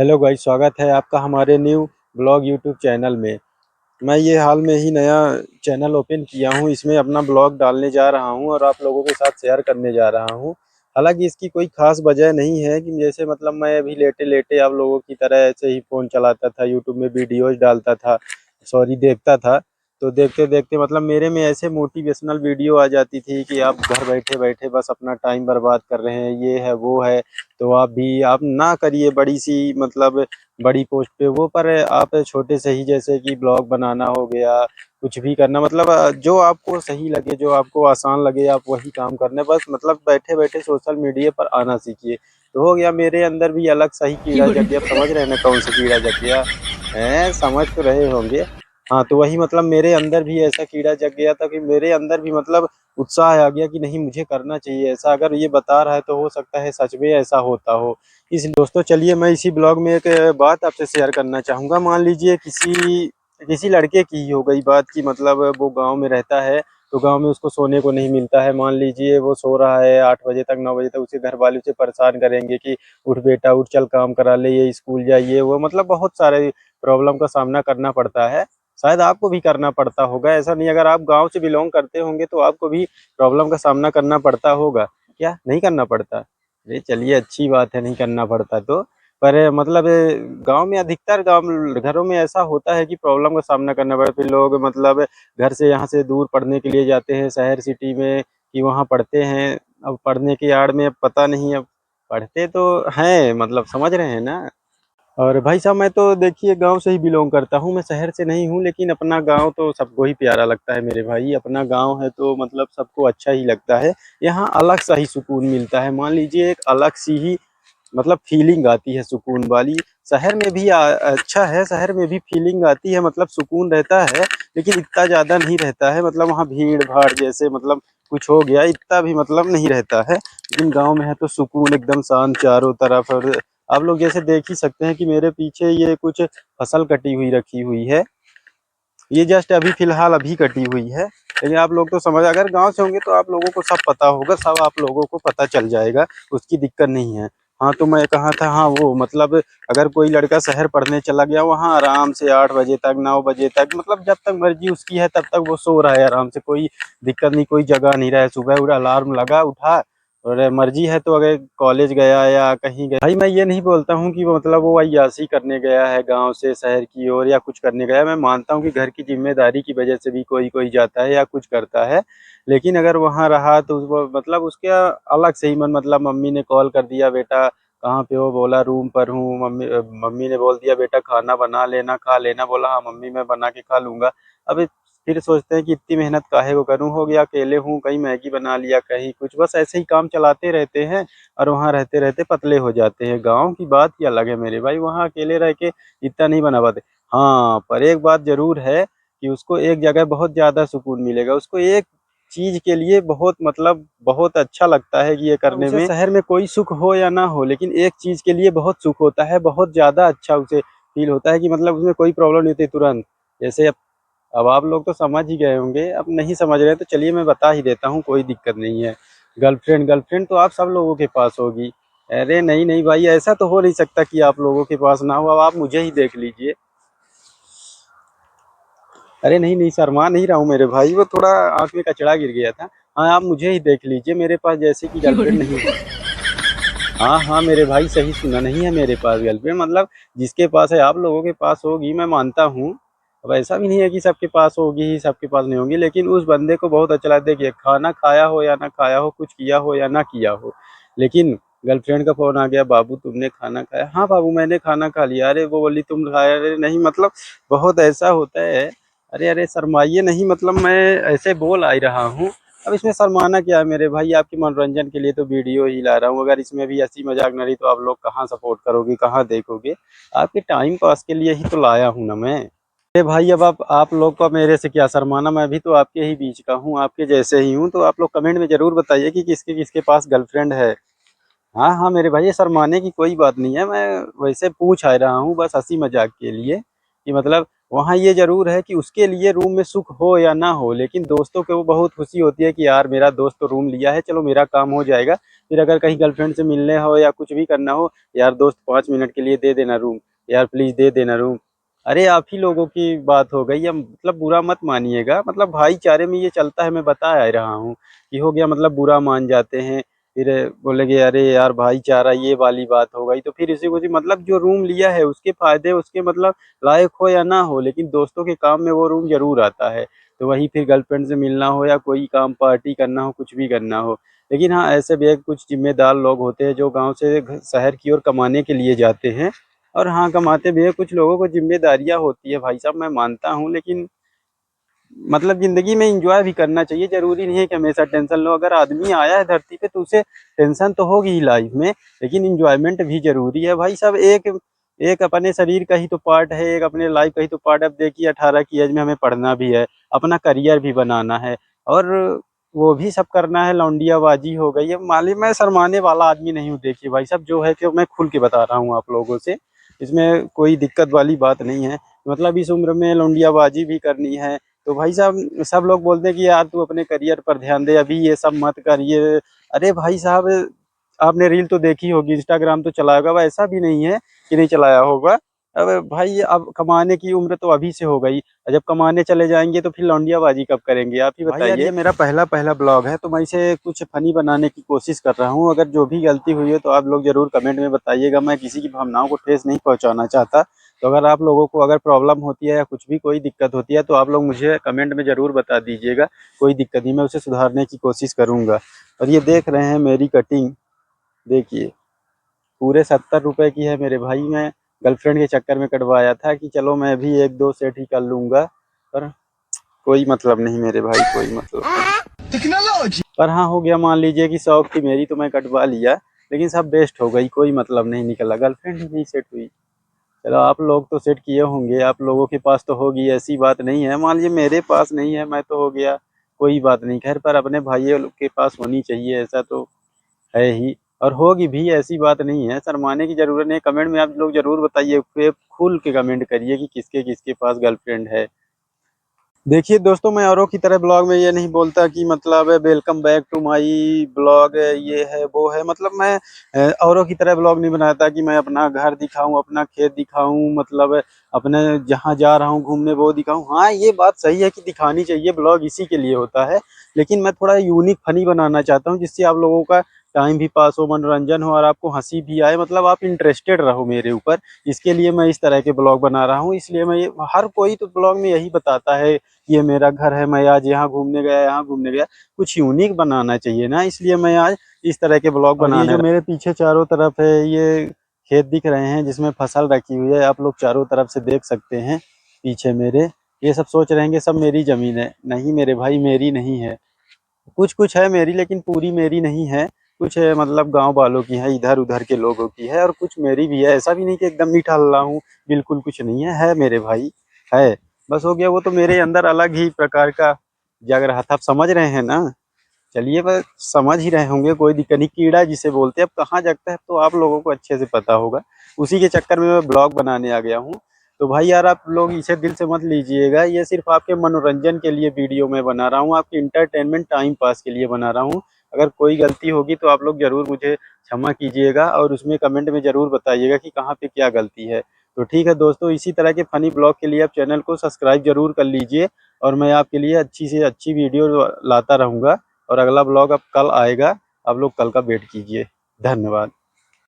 Hello guys, स्वागत है आपका हमारे न्यू ब्लॉग यूट्यूब चैनल में। मैं ये हाल में ही नया चैनल ओपन किया हूँ। इसमें अपना ब्लॉग डालने जा रहा हूँ और आप लोगों के साथ शेयर करने जा रहा हूँ। हालांकि इसकी कोई खास वजह नहीं है कि जैसे मतलब मैं अभी लेटे लेटे आप लोगों की तरह ऐसे ही फ़ोन चलाता था, यूट्यूब में वीडियोज़ डालता था, सॉरी देखता था। तो देखते देखते मतलब मेरे में ऐसे मोटिवेशनल वीडियो आ जाती थी कि आप घर बैठे बैठे बस अपना टाइम बर्बाद कर रहे हैं, ये है वो है। तो आप ना करिए बड़ी सी मतलब बड़ी पोस्ट पे वो, पर आप छोटे से ही जैसे कि ब्लॉग बनाना हो गया, कुछ भी करना मतलब जो आपको सही लगे, जो आपको आसान लगे आप वही काम करना। बस मतलब बैठे बैठे सोशल मीडिया पर आना सीखिए। तो हो गया मेरे अंदर भी अलग सही कीड़ा जग गया। आप समझ रहे हैं ना कौन सा कीड़ा जग गया है? समझ तो रहे होंगे। हाँ, तो वही मतलब मेरे अंदर भी ऐसा कीड़ा जग गया था कि मेरे अंदर भी मतलब उत्साह आ गया कि नहीं, मुझे करना चाहिए ऐसा। अगर ये बता रहा है तो हो सकता है सच में ऐसा होता हो। इस दोस्तों चलिए मैं इसी ब्लॉग में एक बात आपसे शेयर करना चाहूँगा। मान लीजिए किसी किसी लड़के की ही हो गई बात कि मतलब वो गांव में रहता है, तो गांव में उसको सोने को नहीं मिलता है। मान लीजिए वो सो रहा है 8 बजे तक 9 बजे तक, उसके घर वाले उसे परेशान करेंगे कि उठ बेटा उठ, चल काम करा ले, ये स्कूल जाइए वो, मतलब बहुत सारे प्रॉब्लम का सामना करना पड़ता है। शायद आपको भी करना पड़ता होगा, ऐसा नहीं। अगर आप गाँव से बिलोंग करते होंगे तो आपको भी प्रॉब्लम का सामना करना पड़ता होगा, क्या नहीं करना पड़ता? अरे चलिए, अच्छी बात है नहीं करना पड़ता तो। पर मतलब गाँव में अधिकतर गाँव घरों में ऐसा होता है कि प्रॉब्लम का सामना करना पड़ता है। फिर लोग मतलब घर से यहाँ से दूर पढ़ने के लिए जाते हैं शहर सिटी में, कि वहाँ पढ़ते हैं। अब पढ़ने की आड़ में अब पता नहीं, अब पढ़ते तो हैं, मतलब समझ रहे हैं ना। और भाई साहब मैं तो देखिए गांव से ही बिलोंग करता हूँ, मैं शहर से नहीं हूँ, लेकिन अपना गांव तो सबको ही प्यारा लगता है मेरे भाई। अपना गांव है तो मतलब सबको अच्छा ही लगता है। यहाँ अलग सा ही सुकून मिलता है। मान लीजिए एक अलग सी ही मतलब फीलिंग आती है सुकून वाली। शहर में भी अच्छा है, शहर में भी फीलिंग आती है, मतलब सुकून रहता है, लेकिन इतना ज़्यादा नहीं रहता है। मतलब वहाँ भीड़ भाड़ जैसे मतलब कुछ हो गया इतना भी मतलब नहीं रहता है। लेकिन गांव में है तो सुकून, एकदम शांत चारों तरफ। और आप लोग जैसे देख ही सकते हैं कि मेरे पीछे ये कुछ फसल कटी हुई रखी हुई है। ये जस्ट अभी फिलहाल अभी कटी हुई है। लेकिन आप लोग तो समझ, अगर गांव से होंगे तो आप लोगों को सब पता होगा, सब आप लोगों को पता चल जाएगा, उसकी दिक्कत नहीं है। हाँ, तो मैं कहा था, हाँ वो मतलब अगर कोई लड़का शहर पढ़ने चला गया, वहाँ आराम से 8 बजे तक 9 बजे तक मतलब जब तक मर्जी उसकी है तब तक वो सो रहा है आराम से, कोई दिक्कत नहीं, कोई जगह नहीं रहा है। सुबह उठा, अलार्म लगा, उठा, और मर्जी है तो अगर कॉलेज गया या कहीं गया। भाई मैं ये नहीं बोलता हूँ कि वो मतलब वो अय्यासी करने गया है गांव से शहर की ओर या कुछ करने गया है। मैं मानता हूँ कि घर की जिम्मेदारी की वजह से भी कोई कोई जाता है या कुछ करता है। लेकिन अगर वहाँ रहा तो वो मतलब उसके अलग से ही मन, मतलब मम्मी ने कॉल कर दिया, बेटा कहाँ पे हो? बोला रूम पर हूँ। मम्मी मम्मी ने बोल दिया बेटा खाना बना लेना, खा लेना। बोला हाँ मम्मी मैं बना के खा लूंगा। अब फिर सोचते हैं कि इतनी मेहनत काहे को करूँ, हो गया अकेले हूँ, कहीं मैगी बना लिया, कहीं कुछ, बस ऐसे ही काम चलाते रहते हैं। और वहाँ रहते रहते पतले हो जाते हैं। गाँव की बात ही अलग है मेरे भाई, वहाँ अकेले रह के इतना नहीं बना पाते। हाँ, पर एक बात जरूर है कि उसको एक जगह बहुत ज़्यादा सुकून मिलेगा। उसको एक चीज़ के लिए बहुत मतलब बहुत अच्छा लगता है कि ये करने में, शहर में कोई सुख हो या ना हो, लेकिन एक चीज़ के लिए बहुत सुख होता है, बहुत ज़्यादा अच्छा उसे फील होता है कि मतलब उसमें कोई प्रॉब्लम नहीं होती तुरंत। जैसे अब आप लोग तो समझ ही गए होंगे, अब नहीं समझ रहे तो चलिए मैं बता ही देता हूँ, कोई दिक्कत नहीं है। गर्लफ्रेंड गर्लफ्रेंड तो आप सब लोगों के पास होगी। अरे नहीं नहीं भाई, ऐसा तो हो नहीं सकता कि आप लोगों के पास ना हो। अब आप मुझे ही देख लीजिए। अरे नहीं नहीं, शर्मा नहीं रहा हूँ मेरे भाई, वो थोड़ा आँख में कचरा गिर गया था। हाँ, आप मुझे ही देख लीजिए, मेरे पास जैसे कि गर्लफ्रेंड नहीं है। हाँ हाँ मेरे भाई, सही सुना, नहीं है मेरे पास गर्लफ्रेंड। मतलब जिसके पास है आप लोगों के पास होगी, मैं मानता हूँ। अब ऐसा भी नहीं है कि सबके पास होगी ही सबके पास नहीं होगी, लेकिन उस बंदे को बहुत अच्छा लगता है। देखिए, खाना खाया हो या ना खाया हो, कुछ किया हो या ना किया हो, लेकिन गर्लफ्रेंड का फोन आ गया, बाबू तुमने खाना खाया? हाँ बाबू मैंने खाना खा लिया। अरे वो बोली तुम खाया? अरे नहीं, मतलब बहुत ऐसा होता है। अरे अरे शर्माइए नहीं, मतलब मैं ऐसे बोल आ ही रहा हूँ। अब इसमें शर्माना क्या है मेरे भाई, आपके मनोरंजन के लिए तो वीडियो ही ला रहा हूँ। अगर इसमें भी हंसी मजाक न रही तो आप लोग कहाँ सपोर्ट करोगे, कहाँ देखोगे? आपके टाइम पास के लिए ही तो लाया हूँ ना मैं। अरे भाई, अब आप लोग को मेरे से क्या शर्माना, मैं भी तो आपके ही बीच का हूँ, आपके जैसे ही हूँ। तो आप लोग कमेंट में जरूर बताइए कि किसके किसके पास गर्लफ्रेंड है। हाँ हाँ मेरे भाई, ये शर्माने की कोई बात नहीं है, मैं वैसे पूछ आ रहा हूँ बस हंसी मजाक के लिए कि मतलब वहाँ ये ज़रूर है कि उसके लिए रूम में सुख हो या ना हो, लेकिन दोस्तों को बहुत खुशी होती है कि यार मेरा दोस्त तो रूम लिया है, चलो मेरा काम हो जाएगा। फिर अगर कहीं गर्लफ्रेंड से मिलने हो या कुछ भी करना हो, यार दोस्त 5 मिनट के लिए दे देना रूम, यार प्लीज़ दे देना रूम। अरे आप ही लोगों की बात हो गई, अब मतलब बुरा मत मानिएगा, मतलब भाईचारे में ये चलता है, मैं बता रहा हूँ कि हो गया मतलब बुरा मान जाते हैं। फिर बोलेंगे अरे यार भाईचारा, ये वाली बात हो गई। तो फिर इसी को मतलब जो रूम लिया है उसके फायदे उसके मतलब लायक हो या ना हो, लेकिन दोस्तों के काम में वो रूम ज़रूर आता है। तो वही फिर गर्लफ्रेंड से मिलना हो या कोई काम पार्टी करना हो, कुछ भी करना हो। लेकिन हाँ, ऐसे भी एक कुछ ज़िम्मेदार लोग होते हैं जो गाँव से शहर की ओर कमाने के लिए जाते हैं। और हाँ, कमाते भी हैं, कुछ लोगों को ज़िम्मेदारियाँ होती है भाई साहब, मैं मानता हूँ, लेकिन मतलब ज़िंदगी में एन्जॉय भी करना चाहिए। ज़रूरी नहीं है कि हमेशा टेंशन लो। अगर आदमी आया है धरती पे तो उसे टेंशन तो होगी ही लाइफ में, लेकिन एन्जॉयमेंट भी ज़रूरी है भाई साहब। एक एक अपने शरीर का ही तो पार्ट है, एक अपने लाइफ का ही तो पार्ट है। अब देखिए 18 की एज में हमें पढ़ना भी है, अपना करियर भी बनाना है, और वो भी सब करना है। लौंडियाबाजी हो गई है, मालूम, मैं शर्माने वाला आदमी नहीं हूँ। देखिए भाई साहब, जो है कि मैं खुल के बता रहा हूँ आप लोगों से, इसमें कोई दिक्कत वाली बात नहीं है। मतलब इस उम्र में लौंडियाबाजी भी करनी है। तो भाई साहब, सब लोग बोलते हैं कि यार तू अपने करियर पर ध्यान दे, अभी ये सब मत कर ये। अरे भाई साहब, आपने रील तो देखी होगी, इंस्टाग्राम तो चलाया होगा, ऐसा भी नहीं है कि नहीं चलाया होगा। अब भाई, अब कमाने की उम्र तो अभी से हो गई, और जब कमाने चले जाएंगे तो फिर लौंडियाबाजी कब करेंगे, आप ही बताइए। भाई यार, ये मेरा पहला पहला ब्लॉग है, तो मैं इसे कुछ फनी बनाने की कोशिश कर रहा हूँ। अगर जो भी गलती हुई है तो आप लोग जरूर कमेंट में बताइएगा। मैं किसी की भावनाओं को ठेस नहीं पहुंचाना चाहता। तो अगर आप लोगों को अगर प्रॉब्लम होती है या कुछ भी कोई दिक्कत होती है तो आप लोग मुझे कमेंट में ज़रूर बता दीजिएगा। कोई दिक्कत नहीं, मैं उसे सुधारने की कोशिश करूँगा। और ये देख रहे हैं मेरी कटिंग, देखिए पूरे 70 रुपए की है मेरे भाई। मैं गर्लफ्रेंड के चक्कर में कटवाया था कि चलो मैं भी एक दो सेट ही कर लूँगा, पर कोई मतलब नहीं मेरे भाई, कोई मतलब नहीं। टेक्नोलॉजी पर हाँ, हो गया, मान लीजिए कि शौक थी मेरी तो मैं कटवा लिया, लेकिन सब बेस्ट हो गई, कोई मतलब नहीं निकला, गर्लफ्रेंड ही नहीं सेट हुई। चलो, आप लोग तो सेट किए होंगे, आप लोगों के पास तो होगी, ऐसी बात नहीं है। मान लीजिए मेरे पास नहीं है, मैं तो हो गया, कोई बात नहीं। खैर, पर अपने भाइयों के पास होनी चाहिए, ऐसा तो है ही, और होगी भी, ऐसी बात नहीं है। शर्माने की ज़रूरत नहीं है। कमेंट में आप लोग ज़रूर बताइए, खुल के कमेंट करिए कि किसके किसके पास गर्लफ्रेंड है। देखिए दोस्तों, मैं औरों की तरह ब्लॉग में ये नहीं बोलता कि मतलब welcome back to my blog, ये है वो है। मतलब मैं औरों की तरह ब्लॉग नहीं बनाता कि मैं अपना घर दिखाऊं, अपना खेत दिखाऊं, मतलब अपने जहां जा रहा हूं घूमने वो दिखाऊं। हाँ, ये बात सही है कि दिखानी चाहिए, ब्लॉग इसी के लिए होता है। लेकिन मैं थोड़ा यूनिक फनी बनाना चाहता हूँ, जिससे आप लोगों का टाइम भी पास हो, मनोरंजन हो, और आपको हंसी भी आए, मतलब आप इंटरेस्टेड रहो मेरे ऊपर। इसके लिए मैं इस तरह के ब्लॉग बना रहा हूँ। इसलिए मैं हर कोई तो ब्लॉग में यही बताता है, ये मेरा घर है, मैं आज यहाँ घूमने गया, यहाँ घूमने गया। कुछ यूनिक बनाना चाहिए ना, इसलिए मैं आज इस तरह के ब्लॉग बनाने। और ये जो मेरे पीछे चारों तरफ है, ये खेत दिख रहे हैं जिसमें फसल रखी हुई है, आप लोग चारों तरफ से देख सकते हैं पीछे मेरे। ये सब सोच रहे हैं कि सब मेरी जमीन है, नहीं मेरे भाई, मेरी नहीं है। कुछ कुछ है मेरी, लेकिन पूरी मेरी नहीं है। कुछ मतलब गांव वालों की है, इधर उधर के लोगों की है, और कुछ मेरी भी है। ऐसा भी नहीं कि एकदम मीठा रहा हूँ, बिल्कुल कुछ नहीं है मेरे भाई, है। बस हो गया, वो तो मेरे अंदर अलग ही प्रकार का जग रहा था, आप समझ रहे हैं ना। चलिए, बस समझ ही रहे होंगे, कोई दिक्कत नहीं। कीड़ा जिसे बोलते हैं, अब कहाँ जगता है तो आप लोगों को अच्छे से पता होगा। उसी के चक्कर में मैं ब्लॉग बनाने आ गया हूँ। तो भाई यार, आप लोग इसे दिल से मत लीजिएगा, ये सिर्फ आपके मनोरंजन के लिए वीडियो मैं बना रहा हूँ, आपके इंटरटेनमेंट टाइम पास के लिए बना रहा हूँ। अगर कोई गलती होगी तो आप लोग ज़रूर मुझे क्षमा कीजिएगा, और उसमें कमेंट में ज़रूर बताइएगा कि कहाँ पे क्या गलती है। तो ठीक है दोस्तों, इसी तरह के फ़नी ब्लॉग के लिए आप चैनल को सब्सक्राइब ज़रूर कर लीजिए, और मैं आपके लिए अच्छी से अच्छी वीडियो लाता रहूँगा। और अगला ब्लॉग अब कल आएगा, आप लोग कल का वेट कीजिए। धन्यवाद।